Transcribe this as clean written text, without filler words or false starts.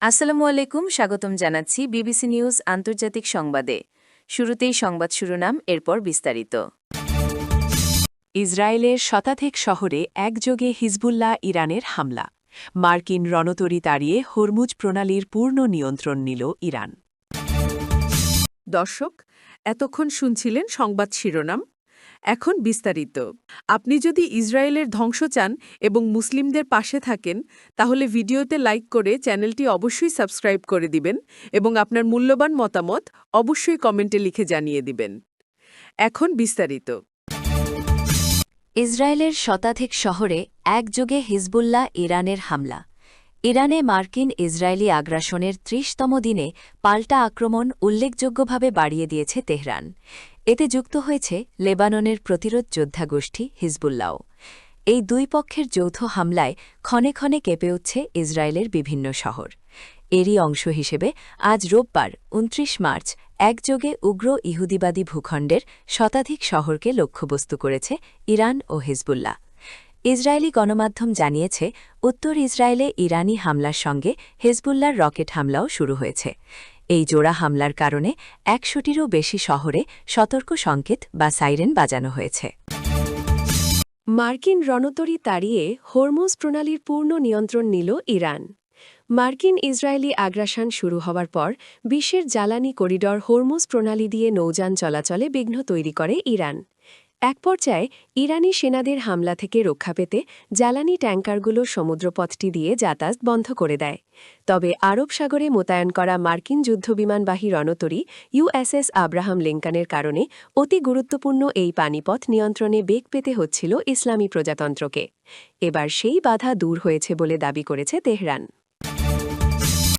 আসসালামু আলাইকুম, স্বাগতম জানাচ্ছি বিবিসি নিউজ আন্তর্জাতিক সংবাদে। শুরুতেই সংবাদ শিরোনাম, এরপর বিস্তারিত। ইসরায়েলের শতাধিক শহরে একযোগে হিজবুল্লাহ ইরানের হামলা। মার্কিন রণতরী তাড়িয়ে হরমুজ প্রণালীর পূর্ণ নিয়ন্ত্রণ নিল ইরান। দর্শক, এতক্ষণ শুনছিলেন সংবাদ শিরোনাম। এখন বিস্তারিত। আপনি যদি ইসরায়েলের ধ্বংস চান এবং মুসলিমদের পাশে থাকেন, তাহলে ভিডিওতে লাইক করে চ্যানেলটি অবশ্যই সাবস্ক্রাইব করে দিবেন এবং আপনার মূল্যবান মতামত অবশ্যই কমেন্টে লিখে জানিয়ে দিবেন। এখন বিস্তারিত। ইসরায়েলের শতাধিক শহরে একযোগে হিজবুল্লাহ ইরানের হামলা। ইরানে মার্কিন ইসরায়েলি আগ্রাসনের ৩০তম দিনে পাল্টা আক্রমণ উল্লেখযোগ্যভাবে বাড়িয়ে দিয়েছে তেহরান। এতে যুক্ত হয়েছে লেবাননের প্রতিরোধ যোদ্ধা গোষ্ঠী হিজবুল্লাহ। এই দুই পক্ষের যৌথ হামলায় ক্ষণে ক্ষণে কেঁপে উঠছে ইসরায়েলের বিভিন্ন শহর। এরই অংশ হিসেবে আজ রোববার ২৯ মার্চ একযোগে উগ্র ইহুদিবাদী ভূখণ্ডের শতাধিক শহরকে লক্ষ্যবস্তু করেছে ইরান ও হিজবুল্লাহ। ইসরায়েলি গণমাধ্যম জানিয়েছে, উত্তর ইসরায়েলে ইরানি হামলার সঙ্গে হিজবুল্লাহর রকেট হামলাও শুরু হয়েছে। এই জোড়া হামলার কারণে ১০০টিরও বেশি শহরে সতর্ক সংকেত বা সাইরেন বাজানো হয়েছে। মার্কিন রণতরী তাড়িয়ে হরমুজ প্রণালীর পূর্ণ নিয়ন্ত্রণ নিল ইরান। মার্কিন ইসরায়েলি আগ্রাসন শুরু হওয়ার পর বিশ্বের জ্বালানি করিডর হরমুজ প্রণালী দিয়ে নৌযান চলাচলে বিঘ্ন তৈরি করে ইরান। এক পর্যায়ে ইরানি সেনাদের হামলা থেকে রক্ষা পেতে জ্বালানি ট্যাঙ্কারগুলো সমুদ্রপথটি দিয়ে যাতায়াত বন্ধ করে দেয়। তবে আরব সাগরে মোতায়েন করা মার্কিন যুদ্ধবিমানবাহী রণতরী ইউএসএস আব্রাহাম লিঙ্কনের কারণে অতি গুরুত্বপূর্ণ এই পানিপথ নিয়ন্ত্রণে বেগ পেতে হচ্ছিল ইসলামী প্রজাতন্ত্রকে। এবার সেই বাধা দূর হয়েছে বলে দাবি করেছে তেহরান।